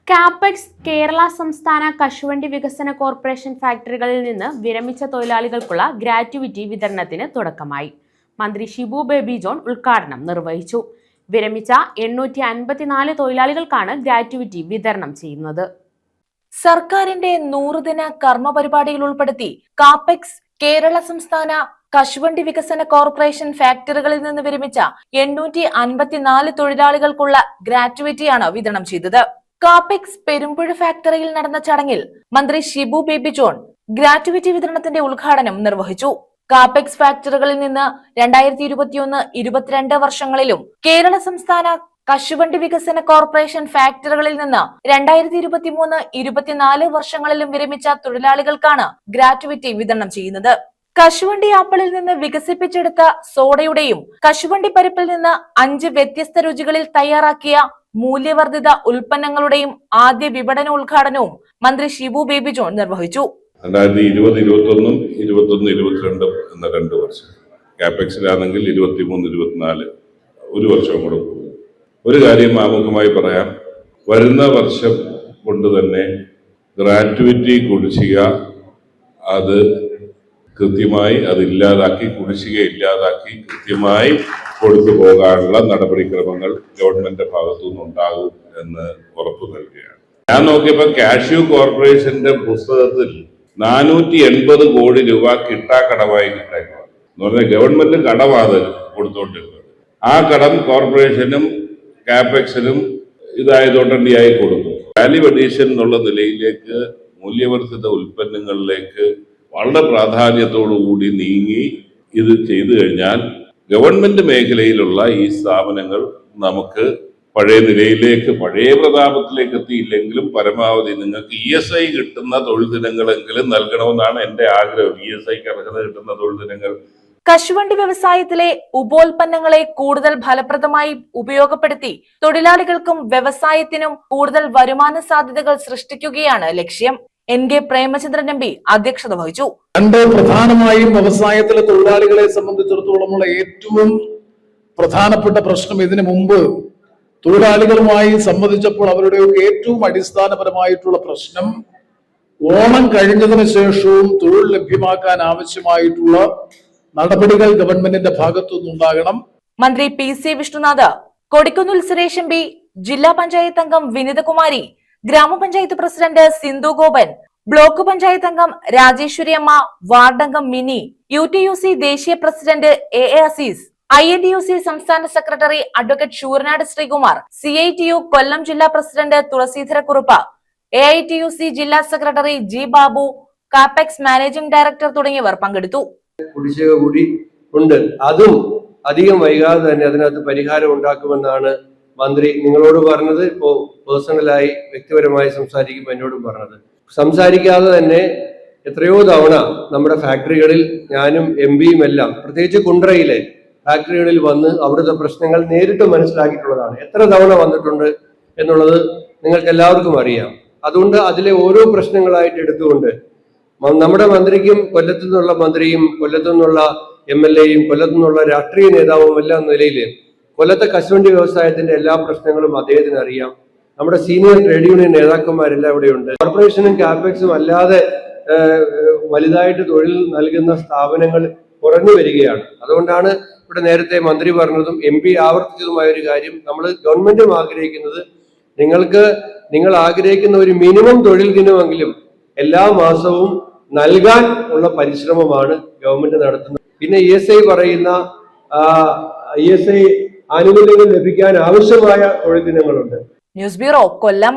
കാപ്പെക്സ് കേരള സംസ്ഥാന കശുവണ്ടി വികസന കോർപ്പറേഷൻ ഫാക്ടറികളിൽ നിന്ന് വിരമിച്ച തൊഴിലാളികൾക്കുള്ള ഗ്രാറ്റുവിറ്റി വിതരണത്തിന് തുടക്കമായി. മന്ത്രി ഷിബു ബേബി ജോൺ ഉദ്ഘാടനം നിർവഹിച്ചു. വിരമിച്ച 854 തൊഴിലാളികൾക്കാണ് ഗ്രാറ്റുവിറ്റി വിതരണം ചെയ്യുന്നത്. സർക്കാരിന്റെ 100 ദിന കർമ്മ പരിപാടിയിൽ ഉൾപ്പെടുത്തി കാപ്പെക്സ് കേരള സംസ്ഥാന കശുവണ്ടി വികസന കോർപ്പറേഷൻ ഫാക്ടറികളിൽ നിന്ന് വിരമിച്ച 854 തൊഴിലാളികൾക്കുള്ള ഗ്രാറ്റുവിറ്റിയാണ് വിതരണം ചെയ്തത്. കാപ്പെക്സ് പെരുമ്പുഴ ഫാക്ടറിയിൽ നടന്ന ചടങ്ങിൽ മന്ത്രി ഷിബു ബേബി ജോൺ ഗ്രാറ്റുവിറ്റി വിതരണത്തിന്റെ ഉദ്ഘാടനം നിർവഹിച്ചു. കാപ്പെക്സ് ഫാക്ടറികളിൽ നിന്ന് 2021-22 വർഷങ്ങളിലും കേരള സംസ്ഥാന കശുവണ്ടി വികസന കോർപ്പറേഷൻ ഫാക്ടറികളിൽ നിന്ന് 2023-24 വർഷങ്ങളിലും വിരമിച്ച തൊഴിലാളികൾക്കാണ് ഗ്രാറ്റുവിറ്റി വിതരണം ചെയ്യുന്നത്. കശുവണ്ടി ആപ്പിളിൽ നിന്ന് വികസിപ്പിച്ചെടുത്ത സോഡയുടെയും കശുവണ്ടി പരിപ്പിൽ നിന്ന് 5 വ്യത്യസ്ത രുചികളിൽ തയ്യാറാക്കിയ മൂല്യവർദ്ധിത ഉൽപ്പന്നങ്ങളുടെയും ആദ്യ വിപണന ഉദ്ഘാടനവും മന്ത്രി ഷിബു ബേബി ജോൺ നിർവഹിച്ചു. 2020-21, 21-22 എന്ന 2 വർഷം, കാപ്പെക്സിലാണെങ്കിൽ 23-24 ഒരു വർഷം കൂടെ പോകും. ഒരു കാര്യം ആമുഖമായി പറയാം, വരുന്ന വർഷം കൊണ്ട് തന്നെ ഗ്രാറ്റുവിറ്റി കുടിശ്ശിക അത് കൃത്യമായി അതില്ലാതാക്കി, കുടിശ്ശിക ഇല്ലാതാക്കി കൃത്യമായി കൊടുത്തു പോകാനുള്ള നടപടിക്രമങ്ങൾ ഗവൺമെന്റ് ഭാഗത്തു നിന്നുണ്ടാകും എന്ന് ഉറപ്പു നൽകുകയാണ്. ഞാൻ നോക്കിയപ്പോൾ കാഷ്യൂ കോർപ്പറേഷന്റെ പുസ്തകത്തിൽ 480 കോടി രൂപ കിട്ടാക്കടമായി കിട്ടാക്കട എന്ന് പറഞ്ഞാൽ ഗവൺമെന്റ് കടമാണ് കൊടുത്തോണ്ടിരുന്നത്. ആ കടം കോർപ്പറേഷനും കാപ്പെക്സിനും ഇതായതുകൊണ്ടണ്ടിയായി കൊടുക്കും. വാല്യൂ അഡീഷൻ എന്നുള്ള നിലയിലേക്ക്, മൂല്യവർദ്ധിത ഉൽപ്പന്നങ്ങളിലേക്ക് വളരെ പ്രാധാന്യത്തോടുകൂടി നീങ്ങി ഇത് ചെയ്തു കഴിഞ്ഞാൽ ഗവൺമെന്റ് മേഖലയിലുള്ള ഈ സ്ഥാപനങ്ങൾ നമുക്ക് പഴയ നിലയിലേക്ക്, പഴയ പ്രതാപത്തിലേക്ക് എത്തിയില്ലെങ്കിലും പരമാവധി നിങ്ങൾക്ക് ESI കിട്ടുന്ന തൊഴിൽ ദിനങ്ങളെങ്കിലും നൽകണമെന്നാണ് എന്റെ ആഗ്രഹം. ESIക്ക് അർഹത കിട്ടുന്ന തൊഴിൽ ദിനങ്ങൾ. കശുവണ്ടി വ്യവസായത്തിലെ ഉപോൽപ്പന്നങ്ങളെ കൂടുതൽ ഫലപ്രദമായി ഉപയോഗപ്പെടുത്തി തൊഴിലാളികൾക്കും വ്യവസായത്തിനും കൂടുതൽ വരുമാന സാധ്യതകൾ സൃഷ്ടിക്കുകയാണ് ലക്ഷ്യം. NK പ്രേമചന്ദ്രൻ MP അധ്യക്ഷത വഹിച്ചു. പ്രധാനമായും വ്യവസായത്തിലെ തൊഴിലാളികളെ സംബന്ധിച്ചിടത്തോളമുള്ള ഏറ്റവും പ്രധാനപ്പെട്ട പ്രശ്നം, ഇതിനു മുമ്പ് തൊഴിലാളികളുമായി സംബന്ധിച്ചപ്പോൾ അവരുടെയൊക്കെ ഏറ്റവും അടിസ്ഥാനപരമായിട്ടുള്ള പ്രശ്നം, ഓണം കഴിഞ്ഞതിന് ശേഷവും തൊഴിൽ ലഭ്യമാക്കാൻ ആവശ്യമായിട്ടുള്ള നടപടികൾ ഗവൺമെന്റിന്റെ ഭാഗത്തു നിന്നുണ്ടാകണം. മന്ത്രി PC വിഷ്ണുനാഥ്, കൊടിക്കുന്നിൽ സുരേഷ് MP, ജില്ലാ പഞ്ചായത്ത് അംഗം വിനിതകുമാരി, ഗ്രാമപഞ്ചായത്ത് പ്രസിഡന്റ് സിന്ധു ഗോപൻ, ബ്ലോക്ക് പഞ്ചായത്ത് അംഗം രാജേശ്വരി അമ്മ, വാർഡംഗം മിനി, UTUC ദേശീയ പ്രസിഡന്റ് AA അസീസ്, INTUC സംസ്ഥാന secretary advocate Sooranad Sreekumar, CITU കൊല്ലം ജില്ലാ പ്രസിഡന്റ് തുളസീധരക്കുറുപ്പ്, AITUC ജില്ലാ secretary G Babu, Kapex managing director തുടങ്ങിയവർ പങ്കെടുത്തു. കുടിശ്ശിക കൂടി ഉണ്ട്, അതും അധികം വൈകാതെ തന്നെ അതിനകത്ത് പരിഹാരം ഉണ്ടാക്കുമെന്നാണ് മന്ത്രി നിങ്ങളോട് പറഞ്ഞത്. ഇപ്പോ പേഴ്സണലായി വ്യക്തിപരമായി സംസാരിക്കുമ്പോൾ എന്നോടും പറഞ്ഞത്. സംസാരിക്കാതെ തന്നെ എത്രയോ തവണ നമ്മുടെ ഫാക്ടറികളിൽ ഞാനും MPയും എല്ലാം, പ്രത്യേകിച്ച് കുണ്ട്രയിലെ ഫാക്ടറികളിൽ വന്ന് അവിടുത്തെ പ്രശ്നങ്ങൾ നേരിട്ട് മനസ്സിലാക്കിയിട്ടുള്ളതാണ്. എത്ര തവണ വന്നിട്ടുണ്ട് എന്നുള്ളത് നിങ്ങൾക്ക് എല്ലാവർക്കും അറിയാം. അതുകൊണ്ട് അതിലെ ഓരോ പ്രശ്നങ്ങളായിട്ട് എടുത്തുകൊണ്ട് നമ്മുടെ മന്ത്രിക്കും, കൊല്ലത്തു നിന്നുള്ള മന്ത്രിയും, കൊല്ലത്തു നിന്നുള്ള MLAയും, കൊല്ലത്തു നിന്നുള്ള രാഷ്ട്രീയ നേതാവും എല്ലാം നിലയിൽ കൊല്ലത്തെ കശുവണ്ടി വ്യവസായത്തിന്റെ എല്ലാ പ്രശ്നങ്ങളും അദ്ദേഹത്തിന് അറിയാം. നമ്മുടെ സീനിയർ ട്രേഡ് യൂണിയൻ നേതാക്കന്മാരെല്ലാം ഇവിടെയുണ്ട്. കോർപ്പറേഷനും കാപ്പെക്സും അല്ലാതെ വലുതായിട്ട് തൊഴിൽ നൽകുന്ന സ്ഥാപനങ്ങൾ കുറഞ്ഞു വരികയാണ്. അതുകൊണ്ടാണ് ഇവിടെ നേരത്തെ മന്ത്രി പറഞ്ഞതും MP ആവർത്തിച്ചതുമായ ഒരു കാര്യം, നമ്മൾ ഗവൺമെന്റും ആഗ്രഹിക്കുന്നത് നിങ്ങൾ ആഗ്രഹിക്കുന്ന ഒരു മിനിമം തൊഴിൽ ദിനമെങ്കിലും എല്ലാ മാസവും നൽകാൻ ഉള്ള പരിശ്രമമാണ് ഗവൺമെന്റ് നടത്തുന്നത്. പിന്നെ ESI പറയുന്ന ESI ആനുകൂല്യങ്ങൾ ലഭിക്കാൻ ആവശ്യമായ തൊഴിൽ ദിനങ്ങളുണ്ട്. ന്യൂസ് ബ്യൂറോ, കൊല്ലം.